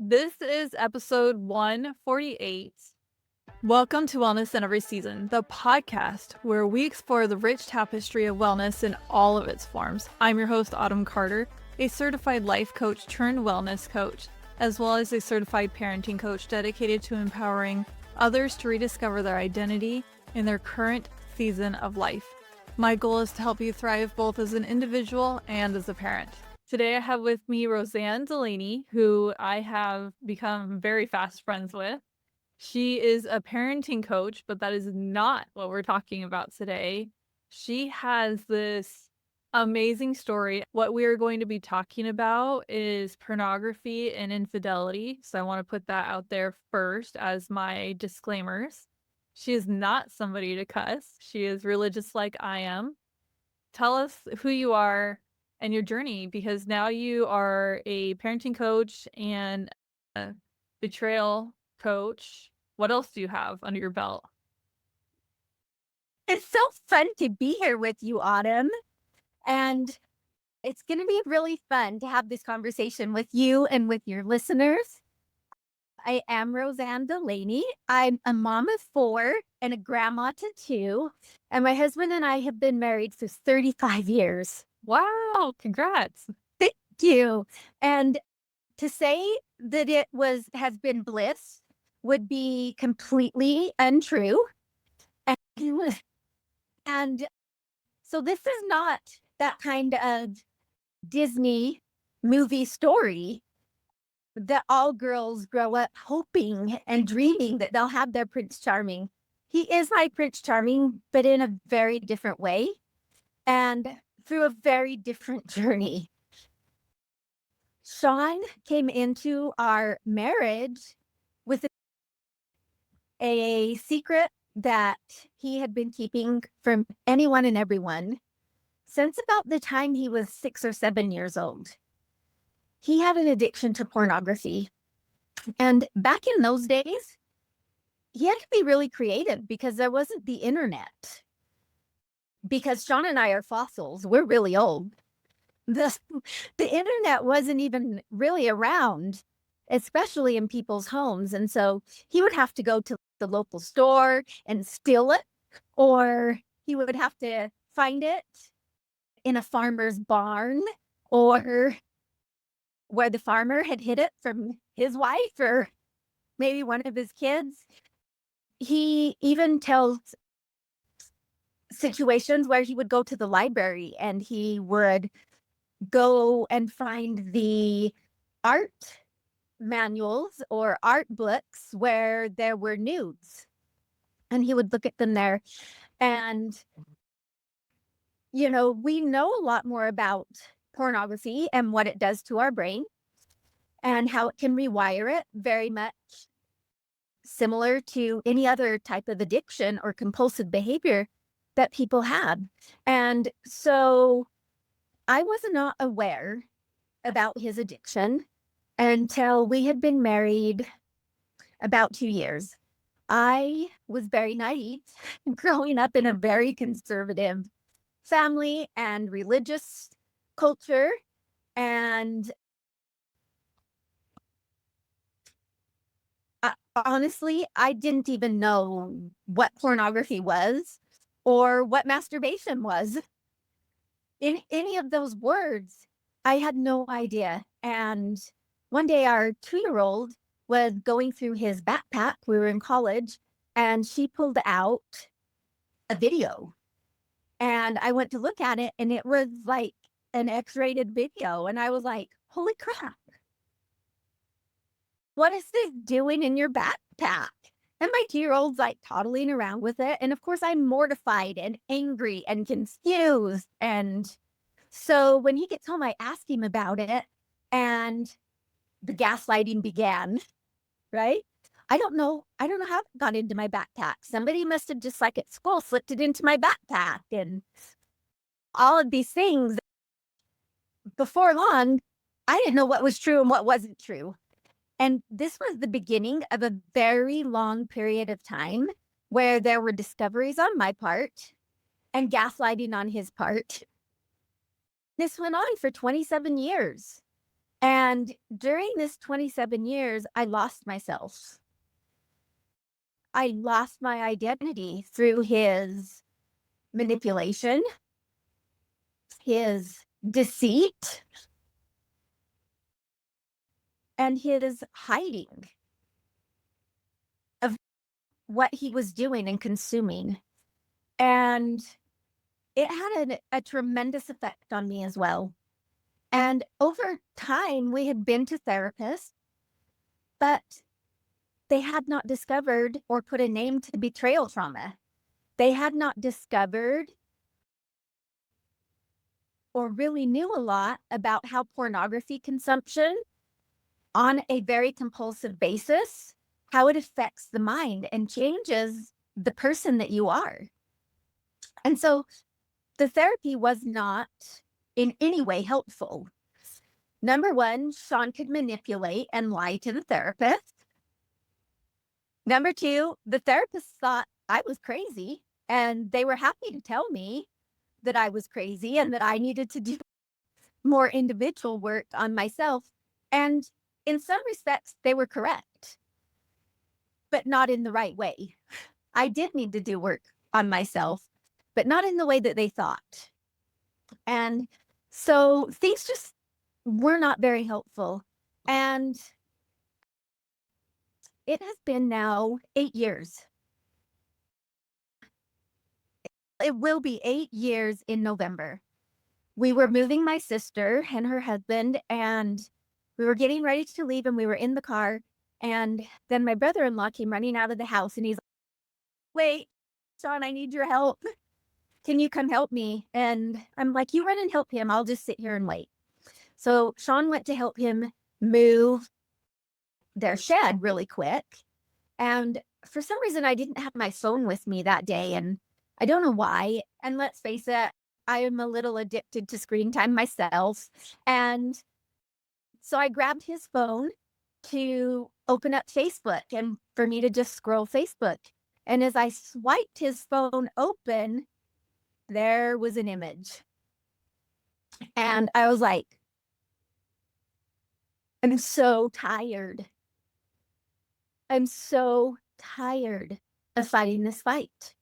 This is episode 148. Welcome to Wellness in Every Season, the podcast where we explore the rich tapestry of wellness in all of its forms. I'm your host, Autumn Carter, a certified life coach turned wellness coach, as well as a certified parenting coach dedicated to empowering others to rediscover their identity in their current season of life. My goal is to help you thrive both as an individual and as a parent. Today I have with me Roseanne Delaney, who I have become very fast friends with. She is a parenting coach, but that is not what we're talking about today. She has this amazing story. What we are going to be talking about is pornography and infidelity. So I want to put that out there first as my disclaimers. She is not somebody to cuss. She is religious like I am. Tell us who you are and your journey, because now you are a parenting coach and a betrayal coach. What else do you have under your belt? It's so fun to be here with you, Autumn. And it's going to be really fun to have this conversation with you and with your listeners. I am Roseanne Delaney. I'm a mom of 4 and a grandma to 2. And my husband and I have been married for 35 years. Wow, congrats. Thank you. And to say that has been bliss would be completely untrue. And so this is not that kind of Disney movie story that all girls grow up hoping and dreaming that they'll have their Prince Charming. He is my Prince Charming, but in a very different way and through a very different journey. Sean came into our marriage with a secret that he had been keeping from anyone and everyone since about the time he was 6 or 7 years old. He had an addiction to pornography. And back in those days, he had to be really creative because there wasn't the internet. Because Sean and I are fossils, we're really old. The internet wasn't even really around, especially in people's homes. And so he would have to go to the local store and steal it, or he would have to find it in a farmer's barn, or where the farmer had hid it from his wife or maybe one of his kids. He even tells situations where he would go to the library and he would go and find the art manuals or art books where there were nudes. And he would look at them there. And, we know a lot more about pornography and what it does to our brain and how it can rewire it, very much similar to any other type of addiction or compulsive behavior that people have. And so I was not aware about his addiction until we had been married about 2 years. I was very naive, growing up in a very conservative family and religious culture. And honestly, I didn't even know what pornography was or what masturbation was. In any of those words, I had no idea. And one day our 2-year-old was going through his backpack. We were in college, and she pulled out a video. And I went to look at it, and it was like an X-rated video. And I was like, holy crap. What is this doing in your backpack? And my 2-year-old's like toddling around with it. And of course, I'm mortified and angry and confused. And so when he gets home, I ask him about it. And the gaslighting began, right? I don't know how it got into my backpack. Somebody must have just like at school slipped it into my backpack and all of these things. Before long, I didn't know what was true and what wasn't true. And this was the beginning of a very long period of time where there were discoveries on my part and gaslighting on his part. This went on for 27 years. And during this 27 years, I lost myself. I lost my identity through his manipulation, his deceit, and his hiding of what he was doing and consuming. And it had a tremendous effect on me as well. And over time, we had been to therapists, but they had not discovered or put a name to betrayal trauma. They had not discovered or really knew a lot about how pornography consumption on a very compulsive basis, how it affects the mind and changes the person that you are. And so the therapy was not in any way helpful. Number one, Sean could manipulate and lie to the therapist. Number two, the therapist thought I was crazy, and they were happy to tell me that I was crazy and that I needed to do more individual work on myself. And in some respects, they were correct, but not in the right way. I did need to do work on myself, but not in the way that they thought. And so things just were not very helpful. And it has been now 8 years. It will be 8 years in November. We were moving my sister and her husband, and we were getting ready to leave, and we were in the car. And then my brother-in-law came running out of the house, and he's like, "Wait, Sean, I need your help. Can you come help me?" And I'm like, "You run and help him. I'll just sit here and wait." So Sean went to help him move their shed really quick. And for some reason, I didn't have my phone with me that day. And I don't know why. And let's face it, I am a little addicted to screen time myself. And so I grabbed his phone to open up Facebook and for me to just scroll Facebook. And as I swiped his phone open, there was an image. And I was like, I'm so tired. I'm so tired of fighting this fight.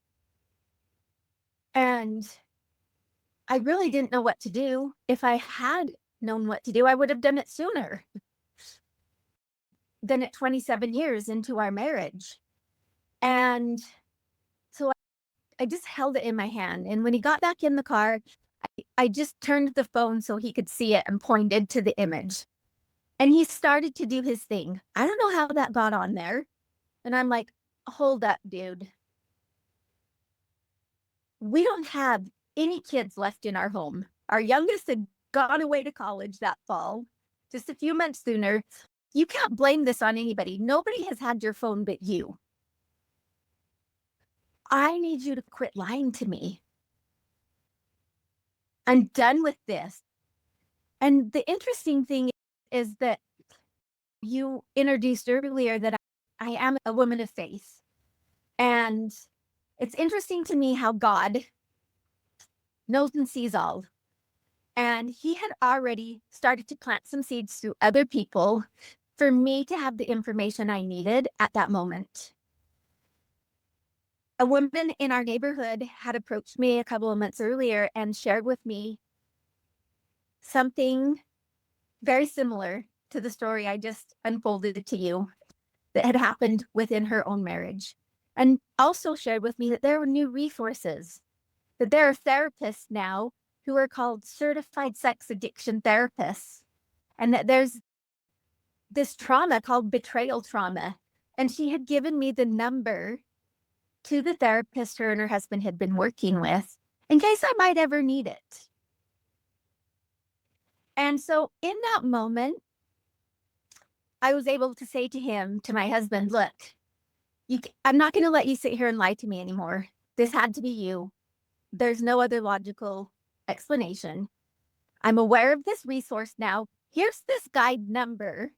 And I really didn't know what to do. If I had known what to do, I would have done it sooner than at 27 years into our marriage. And so I just held it in my hand. And when he got back in the car, I just turned the phone so he could see it and pointed to the image. And he started to do his thing. I don't know how that got on there. And I'm like, hold up, dude. We don't have any kids left in our home. Our youngest had gone away to college that fall, just a few months sooner. You can't blame this on anybody. Nobody has had your phone but you. I need you to quit lying to me. I'm done with this. And the interesting thing is that you introduced earlier that I am a woman of faith. And it's interesting to me how God knows and sees all. And he had already started to plant some seeds through other people for me to have the information I needed at that moment. A woman in our neighborhood had approached me a couple of months earlier and shared with me something very similar to the story I just unfolded to you that had happened within her own marriage. And also shared with me that there were new resources, that there are therapists now who are called certified sex addiction therapists, and that there's this trauma called betrayal trauma. And she had given me the number to the therapist her and her husband had been working with in case I might ever need it. And so in that moment, I was able to say to him, to my husband, look, I'm not going to let you sit here and lie to me anymore. This had to be you. There's no other logical explanation. I'm aware of this resource now. Here's this guide number.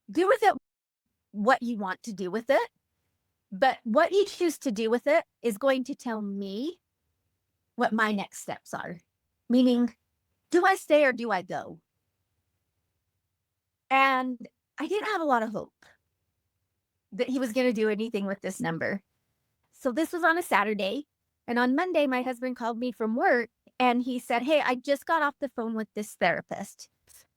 Do with it what you want to do with it. But what you choose to do with it is going to tell me what my next steps are. Meaning, do I stay or do I go? And I didn't have a lot of hope that he was going to do anything with this number. So this was on a Saturday. And on Monday, my husband called me from work and he said, "Hey, I just got off the phone with this therapist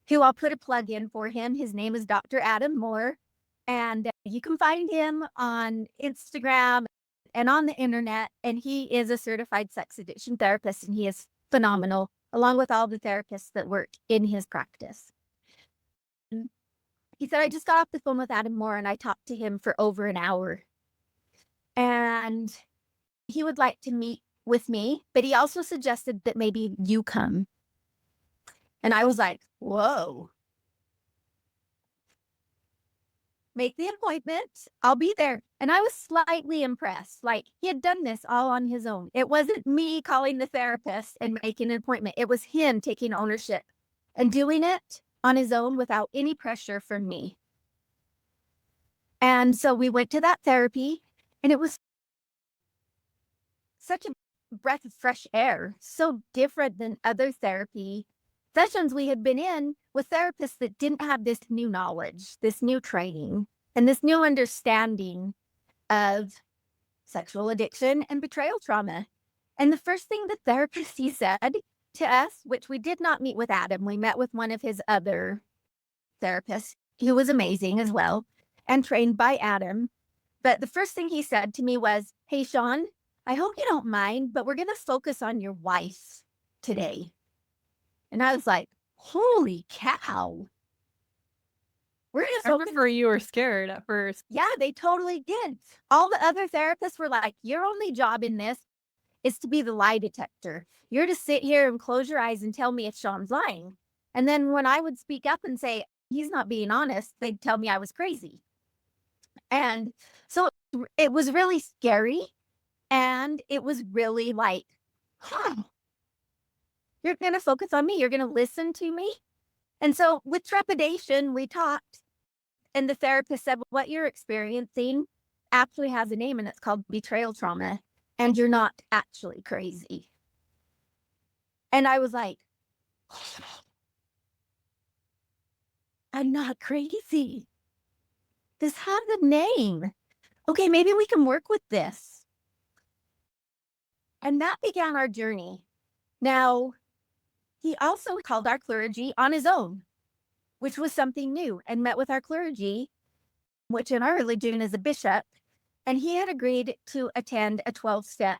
who I'll put a plug in for him. His name is Dr. Adam Moore. And you can find him on Instagram and on the internet. And he is a certified sex addiction therapist and he is phenomenal, along with all the therapists that work in his practice." He said, "I just got off the phone with Adam Moore and I talked to him for over an hour. And he would like to meet with me, but he also suggested that maybe you come." And I was like, whoa. "Make the appointment. I'll be there." And I was slightly impressed. Like, he had done this all on his own. It wasn't me calling the therapist and making an appointment. It was him taking ownership and doing it on his own without any pressure from me. And so we went to that therapy, and it was such a breath of fresh air, so different than other therapy sessions we had been in with therapists that didn't have this new knowledge, this new training, and this new understanding of sexual addiction and betrayal trauma. And the first thing the therapist he said to us, which we did not meet with Adam, we met with one of his other therapists who was amazing as well and trained by Adam. But the first thing he said to me was, "Hey, Sean, I hope you don't mind, but we're going to focus on your wife today." And I was like, holy cow. We're going to I focus. remember you were scared at first. Yeah, they totally did. All the other therapists were like, "Your only job in this is to be the lie detector. You're to sit here and close your eyes and tell me if Sean's lying." And then when I would speak up and say, "He's not being honest," they'd tell me I was crazy. And so it was really scary. And it was really like, huh, you're going to focus on me. You're going to listen to me. And so with trepidation, we talked. And the therapist said, "Well, what you're experiencing actually has a name and it's called betrayal trauma. And you're not actually crazy." And I was like, I'm not crazy. This has a name. Okay, maybe we can work with this. And that began our journey. Now, he also called our clergy on his own, which was something new, and met with our clergy, which in our religion is a bishop, and he had agreed to attend a 12-step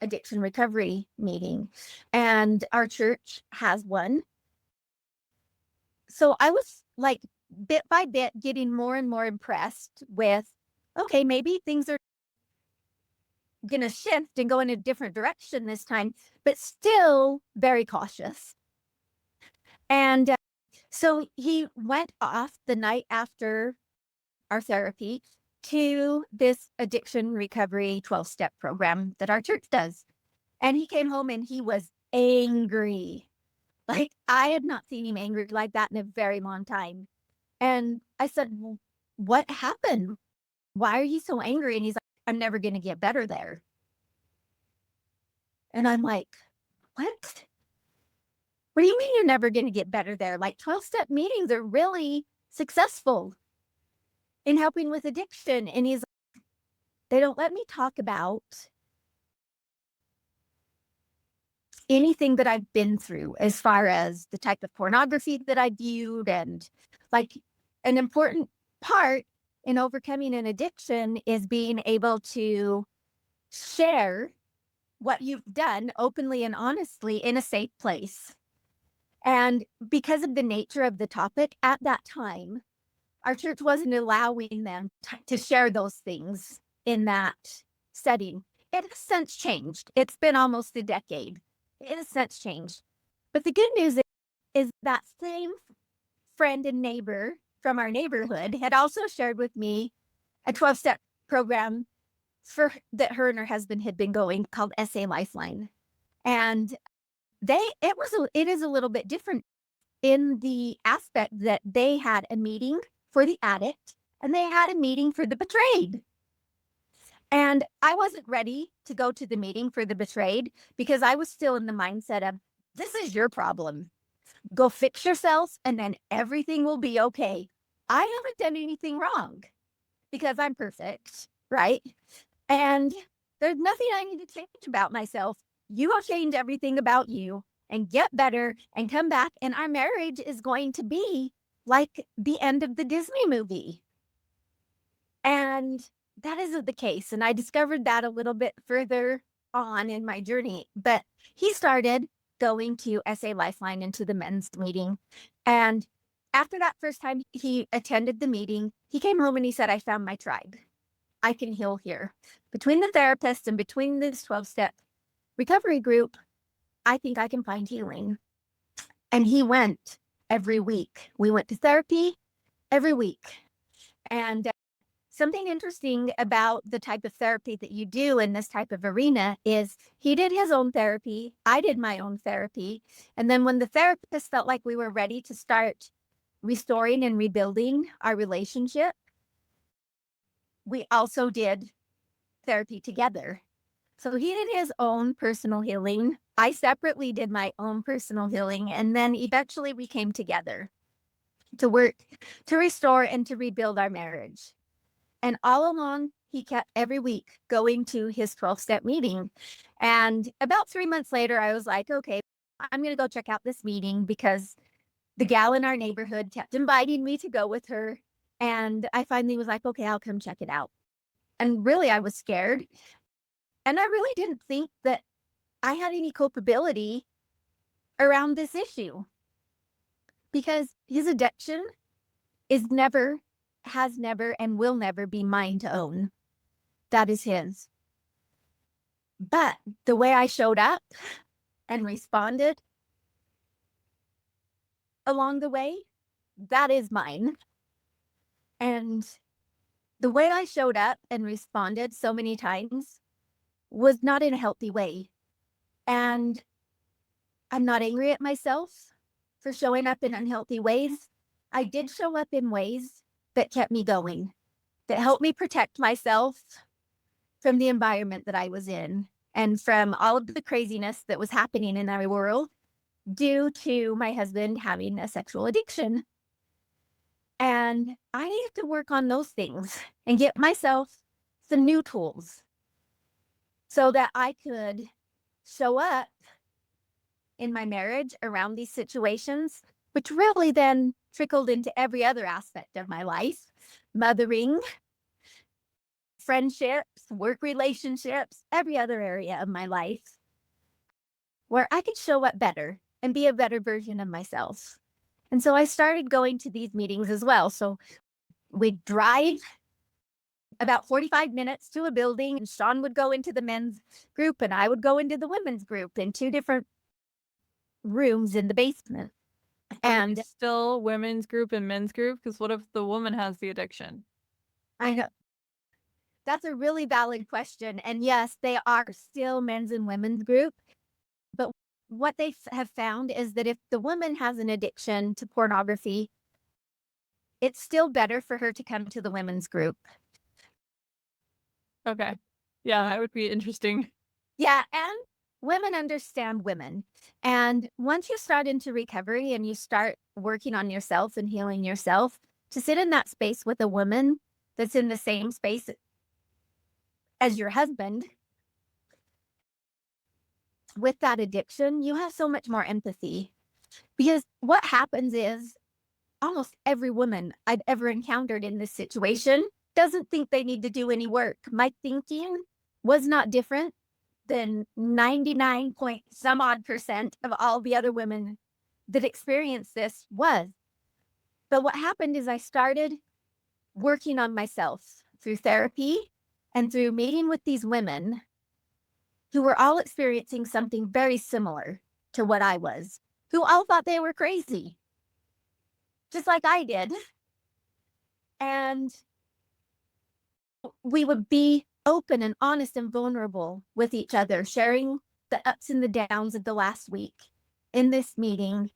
addiction recovery meeting, and our church has one. So I was like, bit by bit, getting more and more impressed with, okay, maybe things are going to shift and go in a different direction this time, but still very cautious. And so he went off the night after our therapy to this addiction recovery 12-step program that our church does. And he came home and he was angry. Like, I had not seen him angry like that in a very long time. And I said, "Well, what happened? Why are you so angry?" And he's like, "I'm never going to get better there." And I'm like, what? What do you mean you're never going to get better there? Like, 12-step meetings are really successful in helping with addiction. And he's like, "They don't let me talk about anything that I've been through as far as the type of pornography that I viewed." And like, an important part in overcoming an addiction is being able to share what you've done openly and honestly in a safe place. And because of the nature of the topic at that time, our church wasn't allowing them to share those things in that setting. It has since changed. It's been almost a decade. It has since changed. But the good news is that same friend and neighbor from our neighborhood had also shared with me a 12-step program that her and her husband had been going, called SA Lifeline. And it is a little bit different in the aspect that they had a meeting for the addict and they had a meeting for the betrayed. And I wasn't ready to go to the meeting for the betrayed because I was still in the mindset of, this is your problem. Go fix yourself and then everything will be okay. I haven't done anything wrong because I'm perfect, right? And there's nothing I need to change about myself. You will change everything about you and get better and come back, and our marriage is going to be like the end of the Disney movie. And that isn't the case. And I discovered that a little bit further on in my journey. But he started going to SA Lifeline into the men's meeting. And after that first time he attended the meeting, he came home and he said, I found my tribe. I can heal here. Between the therapist and between this 12-step recovery group, I think I can find healing. And he went every week. We went to therapy every week. And something interesting about the type of therapy that you do in this type of arena is he did his own therapy. I did my own therapy. And then when the therapist felt like we were ready to start restoring and rebuilding our relationship, we also did therapy together. So he did his own personal healing. I separately did my own personal healing. And then eventually we came together to work, to restore and to rebuild our marriage. And all along, he kept every week going to his 12-step meeting. And about 3 months later, I was like, okay, I'm going to go check out this meeting because the gal in our neighborhood kept inviting me to go with her. And I finally was like, okay, I'll come check it out. And really, I was scared. And I really didn't think that I had any culpability around this issue because his addiction is never, has never, and will never be mine to own. That is his. But the way I showed up and responded along the way, that is mine. And the way I showed up and responded so many times was not in a healthy way. And I'm not angry at myself for showing up in unhealthy ways. I did show up in ways that kept me going, that helped me protect myself from the environment that I was in and from all of the craziness that was happening in our world due to my husband having a sexual addiction. And I needed to work on those things and get myself some new tools so that I could show up in my marriage around these situations, which really then trickled into every other aspect of my life, mothering, friendships, work relationships, every other area of my life, where I could show up better and be a better version of myself. And so I started going to these meetings as well. So we'd drive about 45 minutes to a building, and Sean would go into the men's group and I would go into the women's group in two different rooms in the basement. And Still women's group and men's group? Because what if the woman has the addiction? I know that's a really valid question. And yes, they are still men's and women's group. But what they have found is that if the woman has an addiction to pornography, it's still better for her to come to the women's group. Okay. Yeah, that would be interesting. Yeah, and women understand women. And once you start into recovery and you start working on yourself and healing yourself, to sit in that space with a woman that's in the same space as your husband with that addiction, you have so much more empathy. Because what happens is almost every woman I've ever encountered in this situation doesn't think they need to do any work. My thinking was not different than 99 point some odd percent of all the other women that experienced this was. But what happened is I started working on myself through therapy and through meeting with these women who were all experiencing something very similar to what I was, who all thought they were crazy, just like I did. And we would be open and honest and vulnerable with each other, sharing the ups and the downs of the last week in this meeting.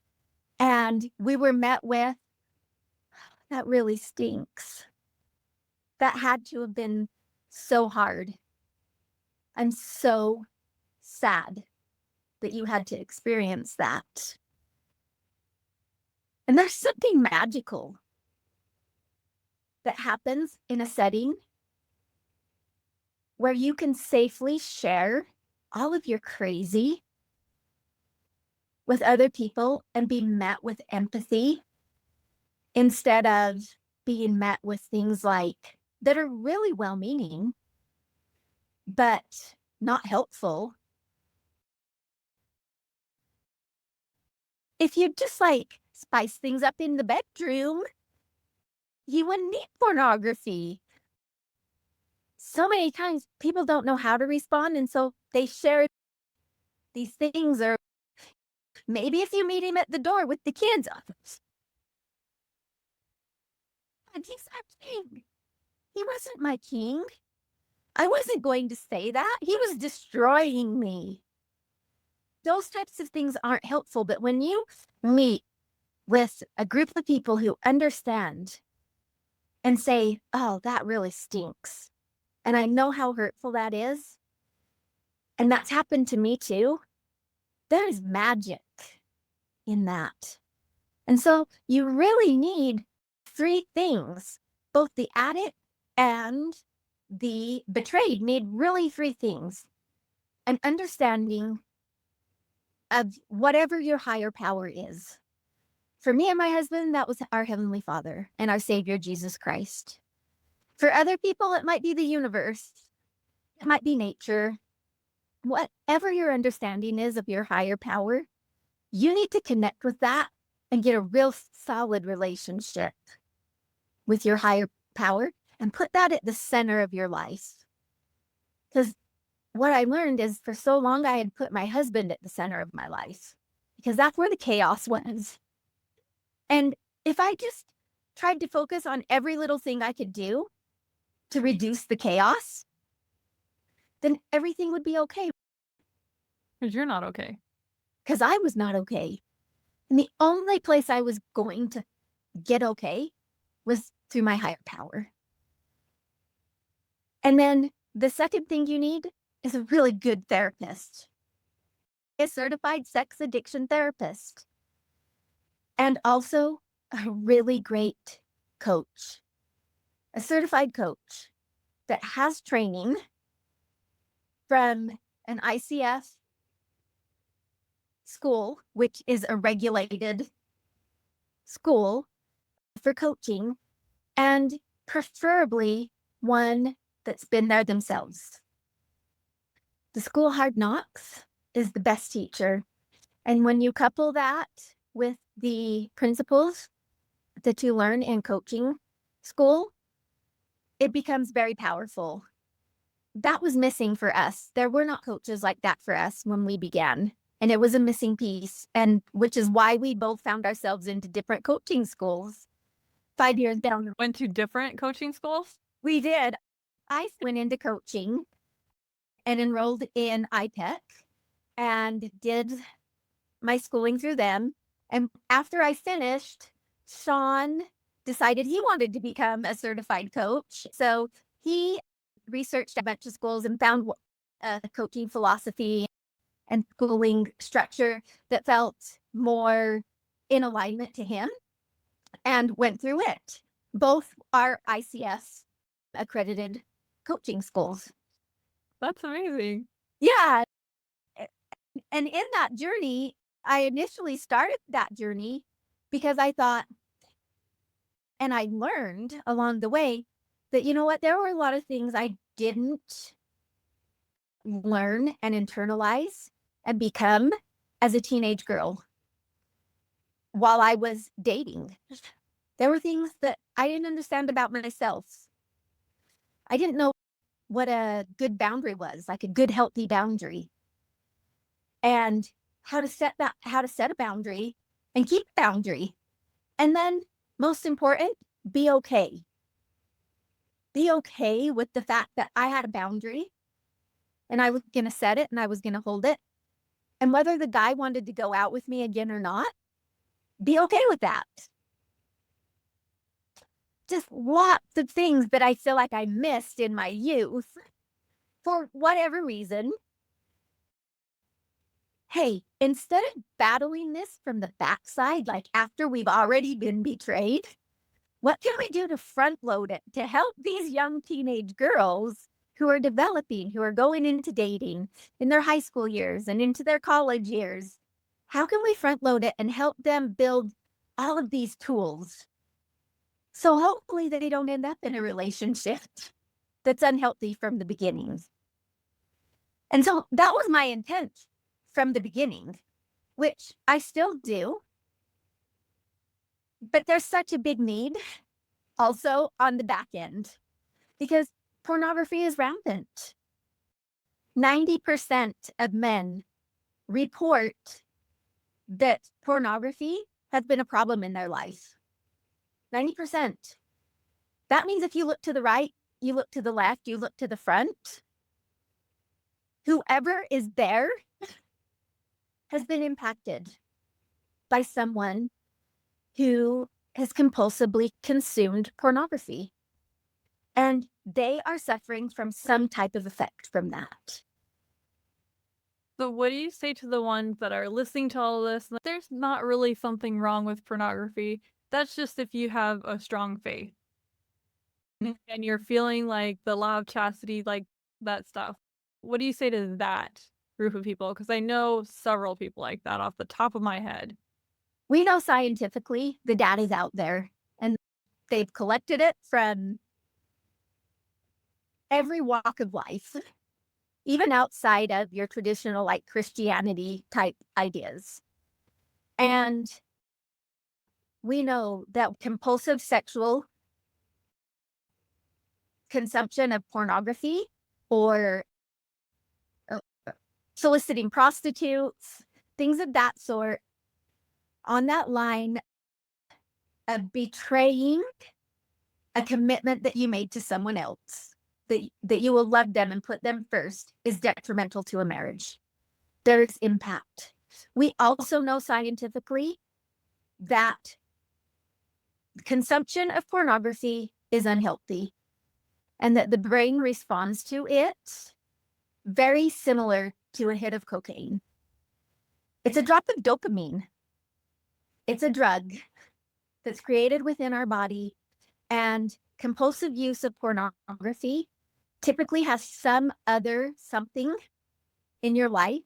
And we were met with, that really stinks. That had to have been so hard. I'm so sad that you had to experience that. And there's something magical that happens in a setting where you can safely share all of your crazy with other people and be met with empathy instead of being met with things like that are really well-meaning, but not helpful. If you just like spice things up in the bedroom, you wouldn't need pornography. So many times people don't know how to respond, and so they share these things, or maybe if you meet him at the door with the kids, and he's our king. He wasn't my king. I wasn't going to say that. He was destroying me. Those types of things aren't helpful, but when you meet with a group of people who understand and say, oh, that really stinks, and I know how hurtful that is, and that's happened to me too, there is magic in that. And so you really need three things. Both the addict and the betrayed need really three things: an understanding of whatever your higher power is. For me and my husband, that was our Heavenly Father and our Savior, Jesus Christ. For other people, it might be the universe, it might be nature. Whatever your understanding is of your higher power, you need to connect with that and get a real solid relationship with your higher power and put that at the center of your life. Because what I learned is for so long, I had put my husband at the center of my life because that's where the chaos was. And if I just tried to focus on every little thing I could do to reduce the chaos, then everything would be okay. Because you're not okay. Because I was not okay. And the only place I was going to get okay was through my higher power. And then the second thing you need is a really good therapist, a certified sex addiction therapist, and also a really great coach, a certified coach that has training from an ICF school, which is a regulated school for coaching, and preferably one that's been there themselves. The school Hard Knocks is the best teacher. And when you couple that with the principles that you learn in coaching school, it becomes very powerful. That was missing for us. There were not coaches like that for us when we began. And it was a missing piece, and which is why we both found ourselves into different coaching schools 5 years down. Went to different coaching schools? We did. I went into coaching and enrolled in IPEC and did my schooling through them. And after I finished, Sean decided he wanted to become a certified coach. So he researched a bunch of schools and found a coaching philosophy and schooling structure that felt more in alignment to him and went through it. Both are ICS accredited coaching schools. That's amazing. Yeah. And in that journey, I initially started that journey because I thought, and I learned along the way that, you know what, there were a lot of things I didn't learn and internalize and become as a teenage girl while I was dating. There were things that I didn't understand about myself. I didn't know what a good boundary was, like a good, healthy boundary, and how to set a boundary and keep a boundary. And then most important, be okay. Be okay with the fact that I had a boundary and I was going to set it and I was going to hold it. And whether the guy wanted to go out with me again or not, be okay with that. Just lots of things that I feel like I missed in my youth for whatever reason. Hey, instead of battling this from the backside, like after we've already been betrayed, What can we do to front load it to help these young teenage girls who are developing, who are going into dating in their high school years and into their college years? How can we front load it and help them build all of these tools so hopefully they don't end up in a relationship that's unhealthy from the beginning? And so that was my intent from the beginning, which I still do. But there's such a big need also on the back end because pornography is rampant. 90% of men report that pornography has been a problem in their life. 90%. That means if you look to the right, you look to the left, you look to the front, whoever is there has been impacted by someone who has compulsively consumed pornography. And they are suffering from some type of effect from that. So what do you say to the ones that are listening to all of this? There's not really something wrong with pornography. That's just if you have a strong faith and you're feeling like the law of chastity, like that stuff. What do you say to that group of people? Because I know several people like that off the top of my head. We know scientifically the data's out there and they've collected it from every walk of life, even outside of your traditional like Christianity type ideas. And we know that compulsive sexual consumption of pornography or soliciting prostitutes, things of that sort, on that line of betraying a commitment that you made to someone else, that you will love them and put them first, is detrimental to a marriage. There is impact. We also know scientifically that consumption of pornography is unhealthy and that the brain responds to it very similar to a hit of cocaine. It's a drop of dopamine. It's a drug that's created within our body, and compulsive use of pornography typically has some other something in your life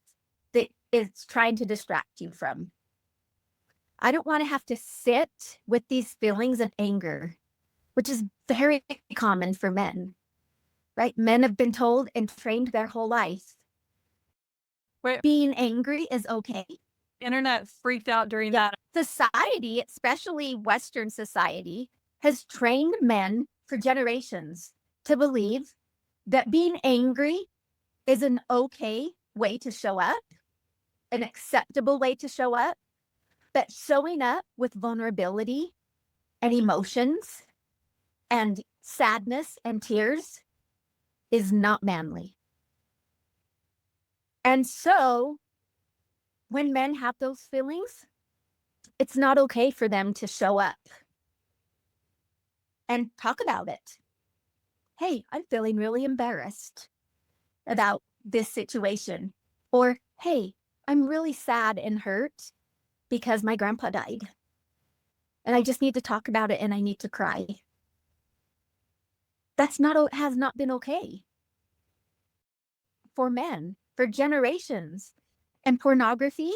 that is trying to distract you from. I don't want to have to sit with these feelings of anger, which is very common for men, right? Men have been told and trained their whole life. Wait, being angry is okay. internet freaked out during that. Society, especially Western society, has trained men for generations to believe that being angry is an okay way to show up, an acceptable way to show up, but showing up with vulnerability and emotions and sadness and tears is not manly. And so when men have those feelings, it's not okay for them to show up and talk about it. Hey, I'm feeling really embarrassed about this situation. Or, hey, I'm really sad and hurt because my grandpa died. And I just need to talk about it and I need to cry. Has not been okay for men for generations. And pornography,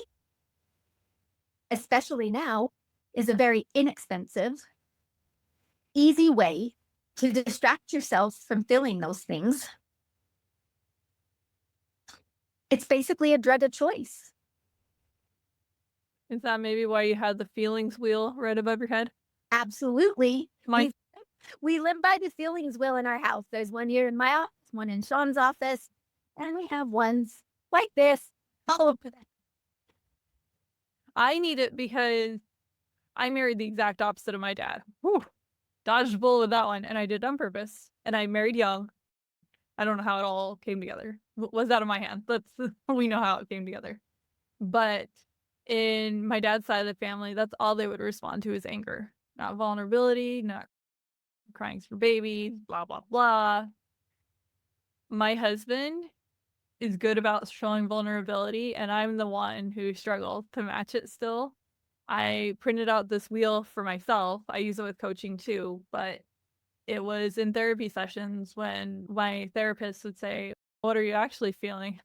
especially now, is a very inexpensive, easy way to distract yourself from feeling those things. It's basically a drug of choice. Is that maybe why you had the feelings wheel right above your head? Absolutely. We live by the feelings wheel in our house. There's one here in my office, one in Sean's office, and we have ones like this all over there. I need it because I married the exact opposite of my dad. Whew. Dodged a bullet with that one, and I did it on purpose. And I married young. I don't know how it all came together. Was out of my hand. We know how it came together. But in my dad's side of the family, that's all they would respond to is anger. Not vulnerability, not crying for babies, blah, blah, blah. My husband is good about showing vulnerability, and I'm the one who struggles to match it still. I printed out this wheel for myself. I use it with coaching too, but it was in therapy sessions when my therapist would say, "What are you actually feeling?"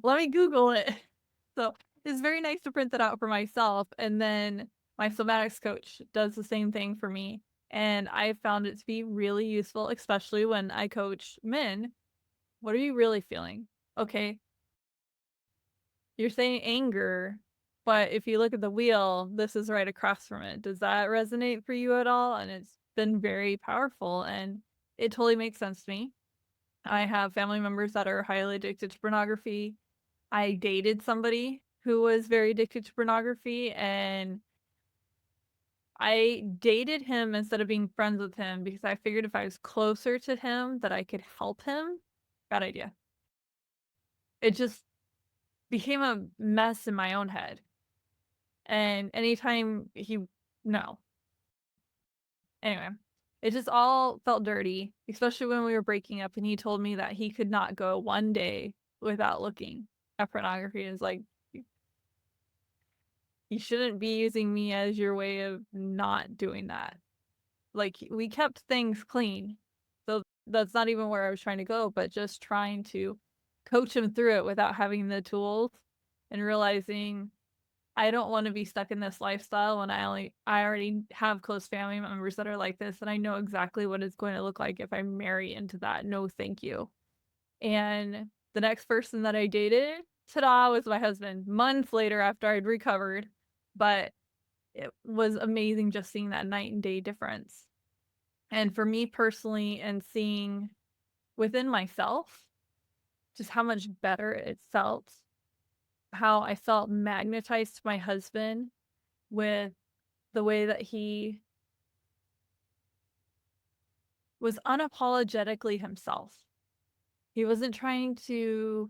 Let me Google it. So it's very nice to print that out for myself. And then my somatics coach does the same thing for me. And I found it to be really useful, especially when I coach men. What are you really feeling? Okay, you're saying anger, but if you look at the wheel, this is right across from it. Does that resonate for you at all? And it's been very powerful and it totally makes sense to me. I have family members that are highly addicted to pornography. I dated somebody who was very addicted to pornography, and I dated him instead of being friends with him because I figured if I was closer to him that I could help him. Bad idea. It just became a mess in my own head. And anytime he, no. Anyway, it just all felt dirty, especially when we were breaking up and he told me that he could not go one day without looking at pornography. It's like, you shouldn't be using me as your way of not doing that. Like, we kept things clean. So that's not even where I was trying to go, but just trying to coach him through it without having the tools and realizing I don't want to be stuck in this lifestyle when I already have close family members that are like this, and I know exactly what it's going to look like if I marry into that. No, thank you. And the next person that I dated, ta-da, was my husband. Months later after I'd recovered, but it was amazing just seeing that night and day difference. And for me personally, and seeing within myself just how much better it felt, how I felt magnetized to my husband with the way that he was unapologetically himself. He wasn't trying to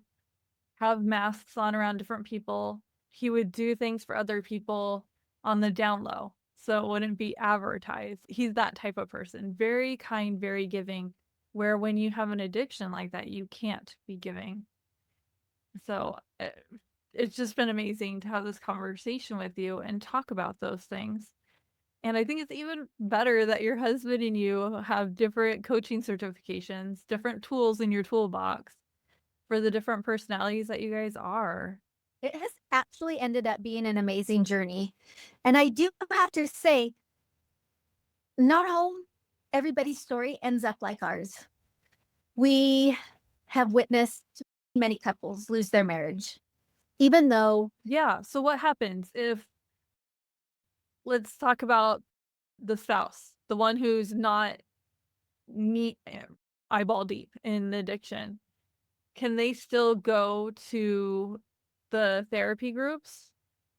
have masks on around different people. He would do things for other people on the down low, so it wouldn't be advertised. He's that type of person. Very kind, very giving, where when you have an addiction like that, you can't be giving. So it's just been amazing to have this conversation with you and talk about those things. And I think it's even better that your husband and you have different coaching certifications, different tools in your toolbox for the different personalities that you guys are. It has actually ended up being an amazing journey. And I do have to say, not all everybody's story ends up like ours. We have witnessed many couples lose their marriage, even though, Yeah. So what happens if, let's talk about the spouse, the one who's not knee eyeball deep in the addiction? Can they still go to the therapy groups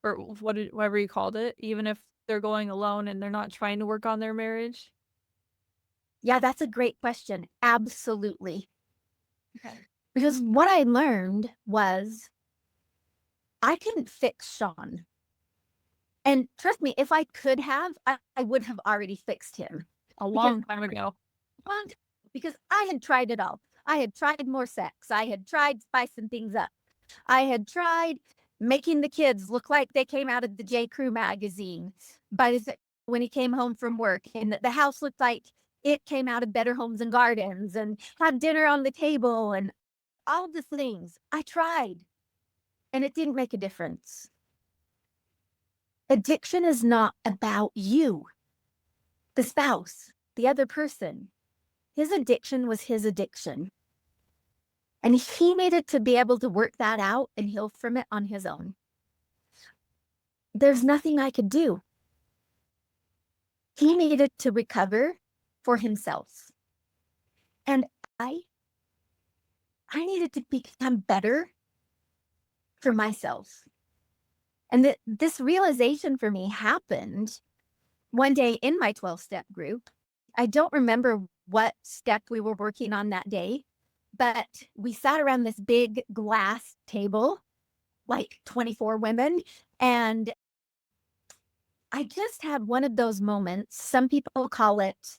or whatever you called it, even if they're going alone and they're not trying to work on their marriage? yeah, that's a great question. Absolutely. Okay. Because what I learned was I couldn't fix Sean. And trust me, if I could have, I would have already fixed him. A long time ago. Long time, because I had tried it all. I had tried more sex. I had tried spicing things up. I had tried making the kids look like they came out of the J. Crew magazine when he came home from work, and the house looked like it came out of Better Homes and Gardens, and have dinner on the table, and all the things. I tried, and it didn't make a difference. Addiction is not about you, the spouse, the other person. His addiction was his addiction. And he needed to be able to work that out and heal from it on his own. There's nothing I could do. He needed to recover for himself. And I needed to become better for myself. And this realization for me happened one day in my 12-step group. I don't remember what step we were working on that day, but we sat around this big glass table, like 24 women, and I just had one of those moments. Some people call it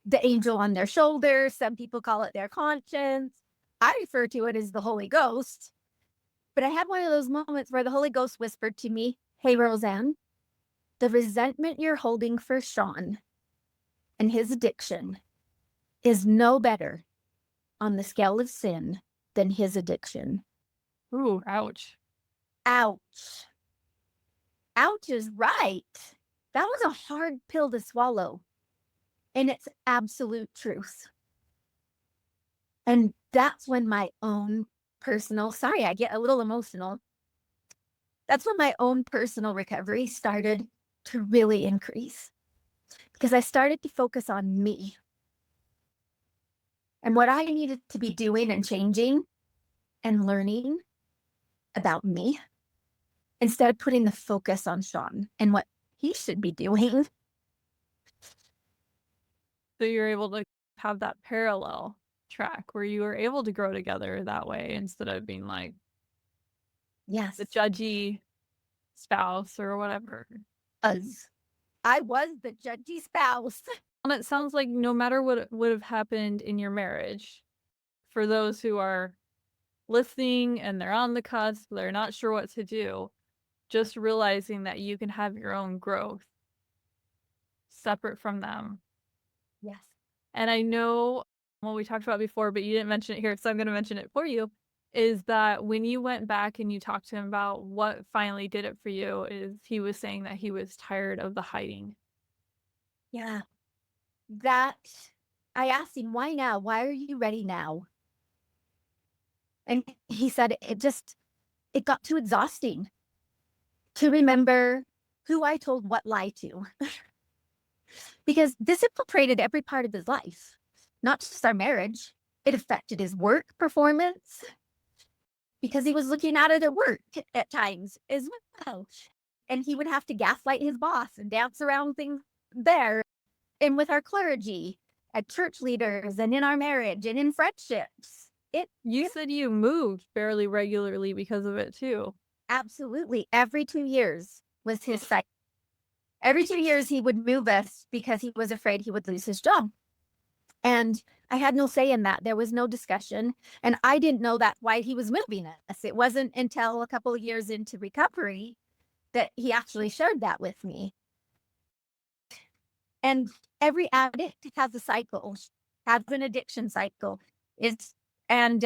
the angel on their shoulder. Some people call it their conscience. I refer to it as the Holy Ghost. But I had one of those moments where the Holy Ghost whispered to me, hey, Roseanne, the resentment you're holding for Sean and his addiction is no better on the scale of sin than his addiction. Ooh, ouch. Ouch. Ouch is right. That was a hard pill to swallow. And it's absolute truth. And that's when my own personal, sorry, I get a little emotional. That's when my own personal recovery started to really increase, because I started to focus on me and what I needed to be doing and changing and learning about me, instead of putting the focus on Sean and what he should be doing. So you're able to have that parallel track where you were able to grow together that way instead of being like Yes. the judgy spouse or whatever. I was the judgy spouse. And it sounds like no matter what would have happened in your marriage, for those who are listening and they're on the cusp, they're not sure what to do, just realizing that you can have your own growth separate from them. Yes. And I know what we talked about before, but you didn't mention it here, so I'm going to mention it for you, is that when you went back and you talked to him about what finally did it for you, is he was saying that he was tired of the hiding. Yeah. That, I asked him, why now? Why are you ready now? And he said it got too exhausting to remember who I told what lie to. Because this infiltrated every part of his life, not just our marriage. It affected his work performance, because he was looking at it at work at times as well. And he would have to gaslight his boss and dance around things there, and with our clergy, at church leaders, and in our marriage, and in friendships. You said you moved fairly regularly because of it too. Absolutely. Every 2 years was his cycle. Every 2 years he would move us because he was afraid he would lose his job. And I had no say in that. There was no discussion. And I didn't know that's why he was moving us. It wasn't until a couple of years into recovery that he actually shared that with me. And every addict has a cycle, has an addiction cycle. And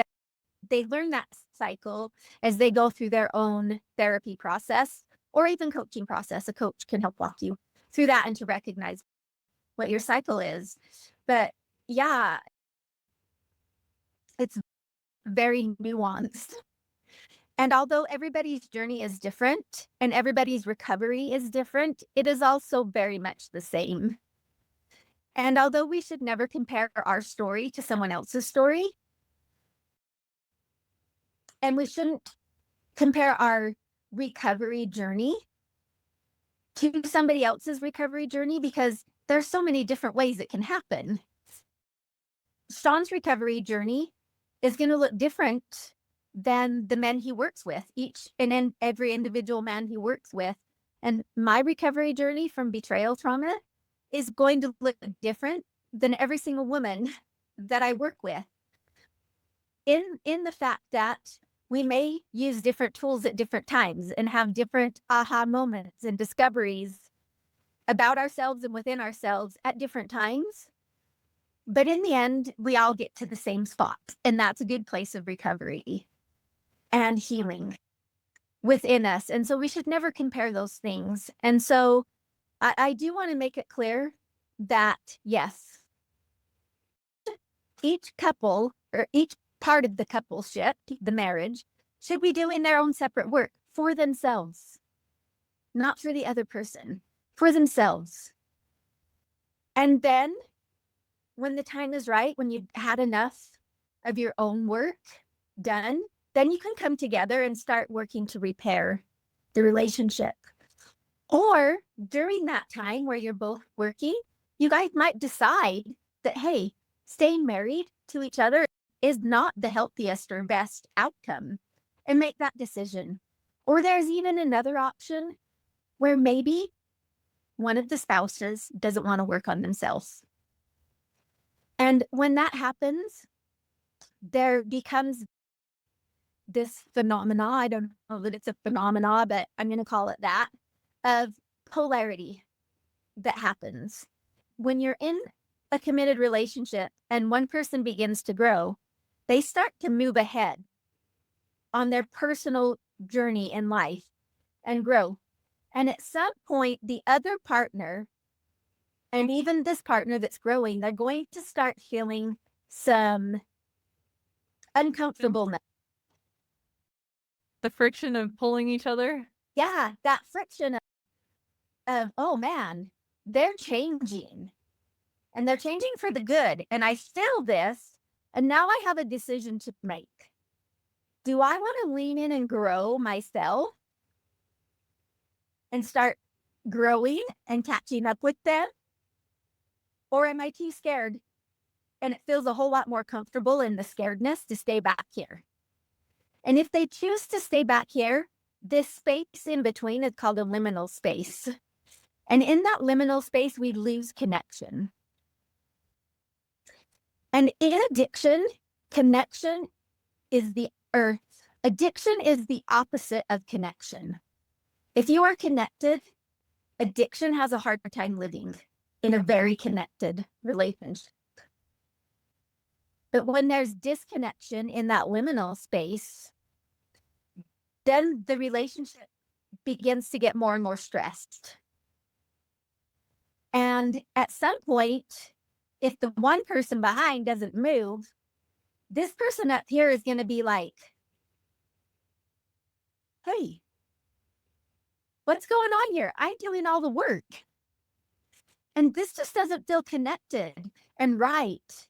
they learn that cycle as they go through their own therapy process or even coaching process. A coach can help walk you through that and to recognize what your cycle is. But yeah, it's very nuanced. And although everybody's journey is different and everybody's recovery is different, it is also very much the same. And although we should never compare our story to someone else's story, and we shouldn't compare our recovery journey to somebody else's recovery journey, because there's so many different ways it can happen. Sean's recovery journey is going to look different than the men he works with, each and every individual man he works with. And my recovery journey from betrayal trauma is going to look different than every single woman that I work with. In the fact that we may use different tools at different times and have different aha moments and discoveries about ourselves and within ourselves at different times. But in the end, we all get to the same spot. And that's a good place of recovery and healing within us. And so we should never compare those things. And so I do want to make it clear that, yes, each couple or each part of the coupleship, the marriage, should be doing their own separate work for themselves, not for the other person, for themselves. And then when the time is right, when you've had enough of your own work done, then you can come together and start working to repair the relationship. Or during that time where you're both working, you guys might decide that, hey, staying married to each other is not the healthiest or best outcome, and make that decision. Or there's even another option where maybe one of the spouses doesn't want to work on themselves. And when that happens, there becomes this phenomena. I don't know that it's a phenomena, but I'm going to call it that, of polarity that happens. When you're in a committed relationship and one person begins to grow, they start to move ahead on their personal journey in life and grow. And at some point, the other partner, and even this partner that's growing, they're going to start feeling some uncomfortableness. The friction of pulling each other. Yeah, that friction of, oh man, they're changing and they're changing for the good. And I feel this, and now I have a decision to make. Do I want to lean in and grow myself and start growing and catching up with them? Or am I too scared? And it feels a whole lot more comfortable in the scaredness to stay back here. And if they choose to stay back here, this space in between is called a liminal space. And in that liminal space, we lose connection. And in addiction, connection is addiction is the opposite of connection. If you are connected, addiction has a hard time living in a very connected relationship. But when there's disconnection in that liminal space, then the relationship begins to get more and more stressed. And at some point, if the one person behind doesn't move, this person up here is going to be like, hey, what's going on here? I'm doing all the work. And this just doesn't feel connected and right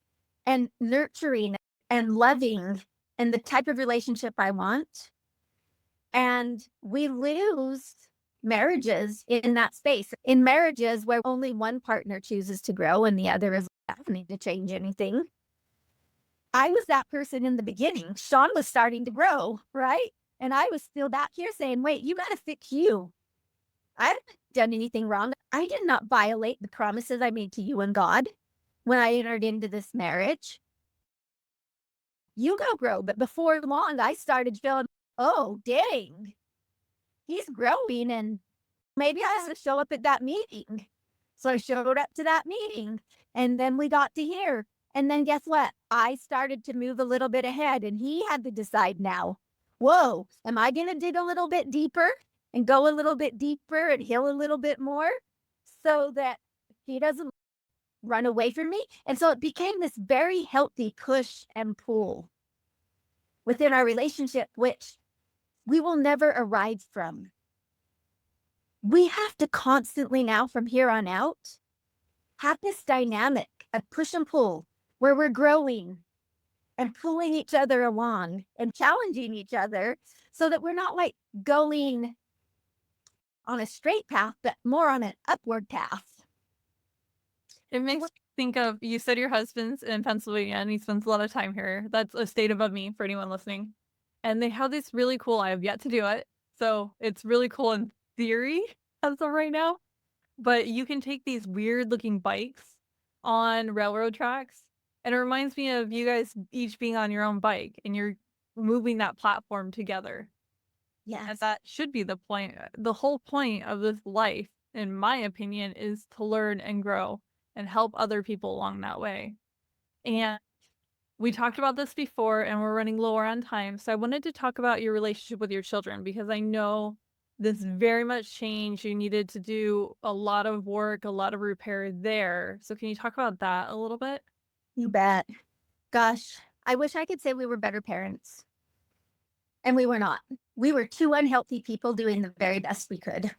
and nurturing and loving and the type of relationship I want. And we lose marriages in that space. In marriages where only one partner chooses to grow and the other is, I don't need to change anything. I was that person in the beginning. Sean was starting to grow, right? And I was still back here saying, wait, you got to fix you. I haven't done anything wrong. I did not violate the promises I made to you and God when I entered into this marriage. You go grow. But before long, I started feeling, oh, dang, he's growing and maybe I have to show up at that meeting. So I showed up to that meeting and then we got to here. And then guess what? I started to move a little bit ahead and he had to decide now, whoa, am I going to dig a little bit deeper and go a little bit deeper and heal a little bit more so that he doesn't run away from me? And so it became this very healthy push and pull within our relationship, which we will never arrive from. We have to constantly now from here on out have this dynamic of push and pull where we're growing and pulling each other along and challenging each other so that we're not like going on a straight path, but more on an upward path. It makes me think of, you said your husband's in Pennsylvania and he spends a lot of time here. That's a state above me for anyone listening. And they have this really cool, I have yet to do it. So it's really cool in theory as of right now. But you can take these weird looking bikes on railroad tracks. And it reminds me of you guys each being on your own bike and you're moving that platform together. Yes. And that should be the point. The whole point of this life, in my opinion, is to learn and grow and help other people along that way. And we talked about this before and we're running lower on time. So I wanted to talk about your relationship with your children because I know this very much changed. You needed to do a lot of work, a lot of repair there. So can you talk about that a little bit? You bet. Gosh, I wish I could say we were better parents. And we were not. We were two unhealthy people doing the very best we could.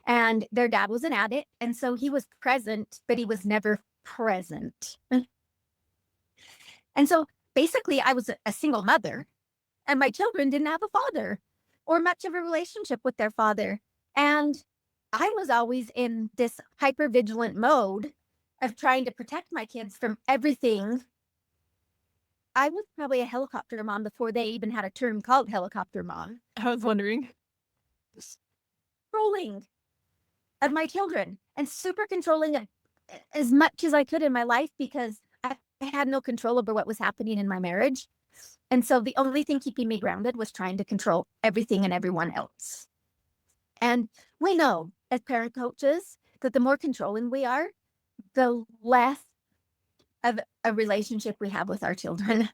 And their dad was an addict. And so he was present, but he was never present. And so basically, I was a single mother, and my children didn't have a father or much of a relationship with their father. And I was always in this hypervigilant mode of trying to protect my kids from everything. I was probably a helicopter mom before they even had a term called helicopter mom. I was wondering. Controlling of my children and super controlling of as much as I could in my life because I had no control over what was happening in my marriage. And so the only thing keeping me grounded was trying to control everything and everyone else. And we know as parent coaches that the more controlling we are, the less of a relationship we have with our children.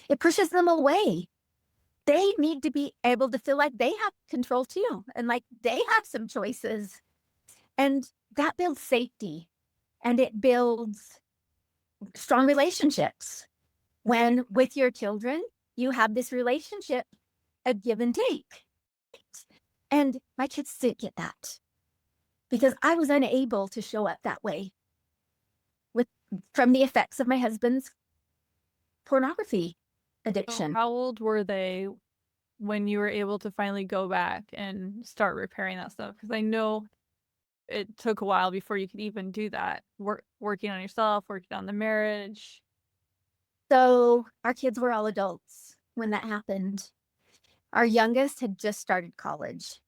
It pushes them away. They need to be able to feel like they have control too, and like they have some choices. And that builds safety and it builds strong relationships. When with your children, you have this relationship, a give and take. And my kids didn't get that because I was unable to show up that way from the effects of my husband's pornography addiction. So how old were they when you were able to finally go back and start repairing that stuff? Because I know it took a while before you could even do that. Working on yourself, working on the marriage. So our kids were all adults when that happened. Our youngest had just started college.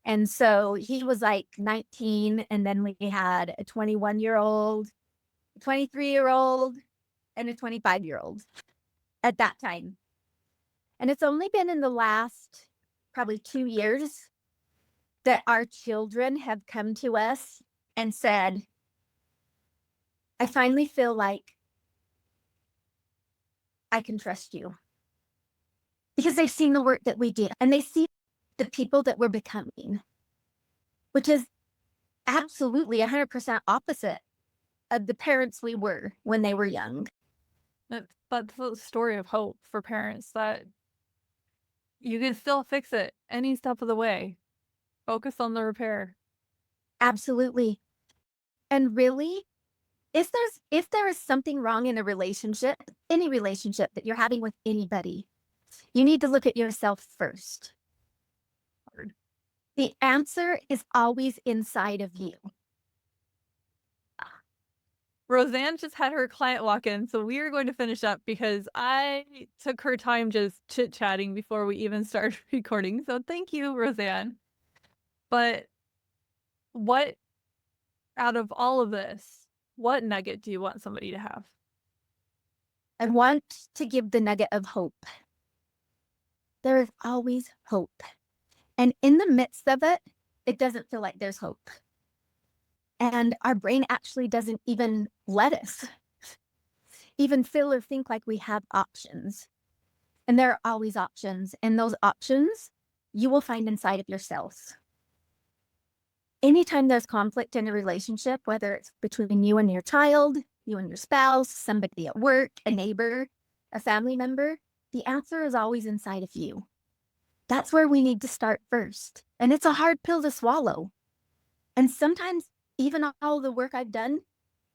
And so he was like 19. And then we had a 21-year-old, 23-year-old, and a 25-year-old at that time. And it's only been in the last probably 2 years that our children have come to us and said, I finally feel like I can trust you. Because they've seen the work that we did and they see the people that we're becoming, which is absolutely 100% opposite of the parents we were when they were young. That's a story of hope for parents that you can still fix it any step of the way. Focus on the repair. Absolutely. And really, if there is something wrong in a relationship, any relationship that you're having with anybody, you need to look at yourself first. The answer is always inside of you. Roseanne just had her client walk in, so we are going to finish up because I took her time just chit-chatting before we even started recording. So thank you, Roseanne. But what, out of all of this, what nugget do you want somebody to have? I want to give the nugget of hope. There is always hope. And in the midst of it, it doesn't feel like there's hope. And our brain actually doesn't even let us even feel or think like we have options. And there are always options. And those options you will find inside of yourself. Anytime there's conflict in a relationship, whether it's between you and your child, you and your spouse, somebody at work, a neighbor, a family member, the answer is always inside of you. That's where we need to start first. And it's a hard pill to swallow. And sometimes, even all the work I've done,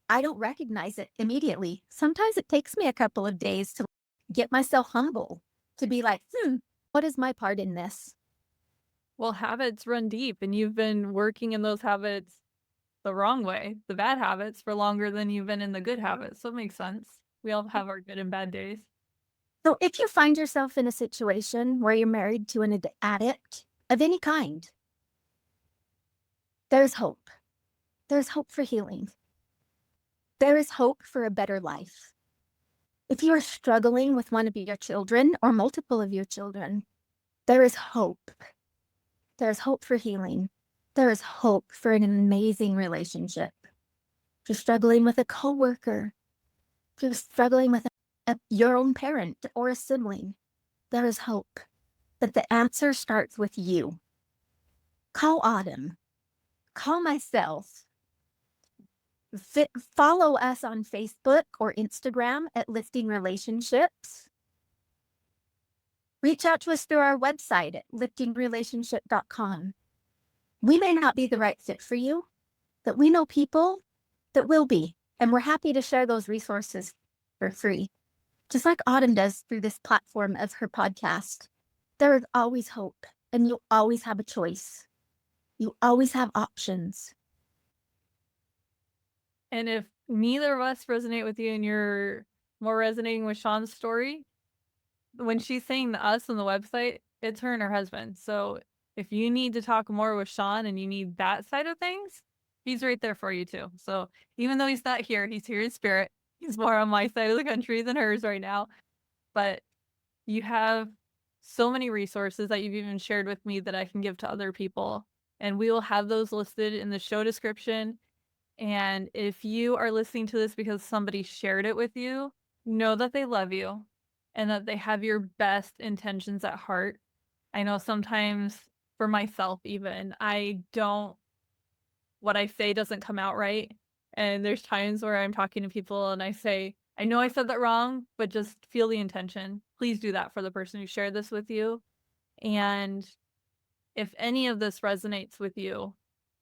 I don't recognize it immediately. Sometimes it takes me a couple of days to get myself humble, to be like, what is my part in this? Well, habits run deep, and you've been working in those habits the wrong way, the bad habits, for longer than you've been in the good habits. So it makes sense. We all have our good and bad days. So if you find yourself in a situation where you're married to an addict of any kind, there's hope. There's hope for healing. There is hope for a better life. If you are struggling with one of your children or multiple of your children, there is hope. There's hope for healing. There is hope for an amazing relationship. If you're struggling with a coworker, if you're struggling with your own parent or a sibling, there is hope. But the answer starts with you. Call Autumn. Call myself. Follow us on Facebook or Instagram at Lifting Relationships. Reach out to us through our website at liftingrelationship.com. We may not be the right fit for you, but we know people that will be, and we're happy to share those resources for free, just like Autumn does through this platform of her podcast. There is always hope, and you always have a choice. You always have options. And if neither of us resonate with you and you're more resonating with Sean's story, when she's saying the us on the website, it's her and her husband. So if you need to talk more with Sean and you need that side of things, he's right there for you too. So even though he's not here, he's here in spirit. He's more on my side of the country than hers right now. But You have so many resources that you've even shared with me that I can give to other people. And we will have those listed in the show description. And if you are listening to this because somebody shared it with you, know that they love you and that they have your best intentions at heart. I know sometimes for myself, even, what I say doesn't come out right. And there's times where I'm talking to people and I say, I know I said that wrong, but just feel the intention. Please do that for the person who shared this with you. And if any of this resonates with you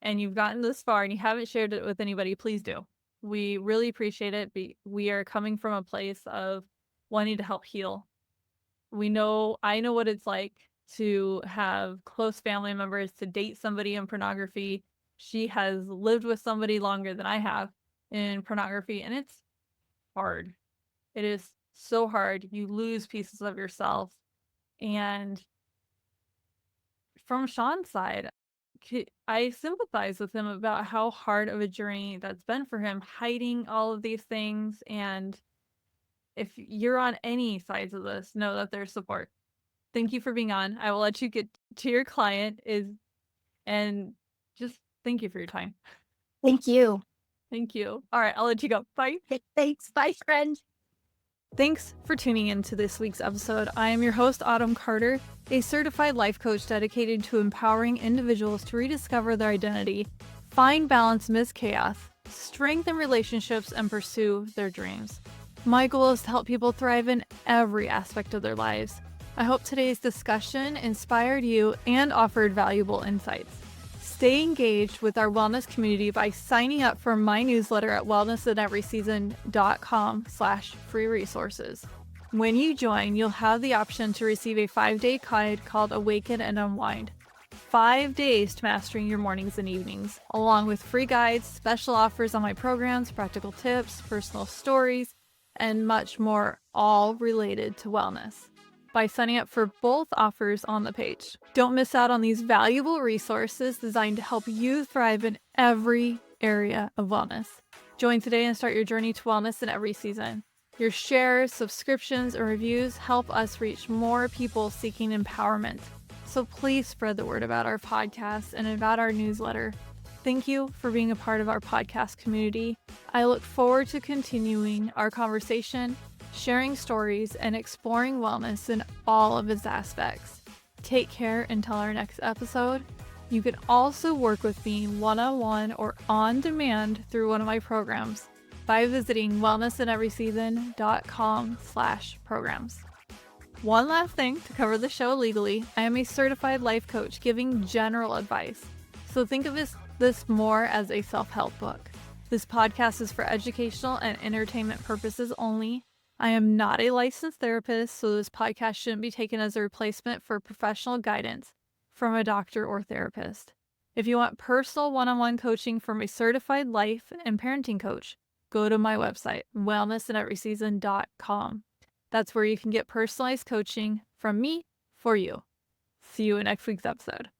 and you've gotten this far and you haven't shared it with anybody, please do. We really appreciate it. We are coming from a place of wanting to help heal. I know what it's like to have close family members, to date somebody in pornography. She has lived with somebody longer than I have in pornography, and it's hard. It is so hard. You lose pieces of yourself. And from Sean's side, I sympathize with him about how hard of a journey that's been for him, hiding all of these things. And if you're on any sides of this, know that there's support. Thank you for being on. I will let you get to your client and just thank you for your time. Thank you. Thank you. All right, I'll let you go. Bye. Thanks. Bye, friend. Thanks for tuning in to this week's episode. I am your host, Autumn Carter, a certified life coach dedicated to empowering individuals to rediscover their identity, find balance amidst chaos, strengthen relationships, and pursue their dreams. My goal is to help people thrive in every aspect of their lives. I hope today's discussion inspired you and offered valuable insights. Stay engaged with our wellness community by signing up for my newsletter at wellnessineveryseason.com/free resources. When you join, you'll have the option to receive a 5-day guide called Awaken and Unwind. 5 days to mastering your mornings and evenings, along with free guides, special offers on my programs, practical tips, personal stories, and much more, all related to wellness, by signing up for both offers on the page. Don't miss out on these valuable resources designed to help you thrive in every area of wellness. Join today and start your journey to wellness in every season. Your shares, subscriptions, and reviews help us reach more people seeking empowerment. So please spread the word about our podcast and about our newsletter. Thank you for being a part of our podcast community. I look forward to continuing our conversation, sharing stories, and exploring wellness in all of its aspects. Take care until our next episode. You can also work with me one-on-one or on demand through one of my programs by visiting wellnessineveryseason.com/programs. One last thing to cover the show legally. I am a certified life coach giving general advice. So think of this more as a self-help book. This podcast is for educational and entertainment purposes only. I am not a licensed therapist, so this podcast shouldn't be taken as a replacement for professional guidance from a doctor or therapist. If you want personal one-on-one coaching from a certified life and parenting coach, go to my website, wellnessineveryseason.com. That's where you can get personalized coaching from me for you. See you in next week's episode.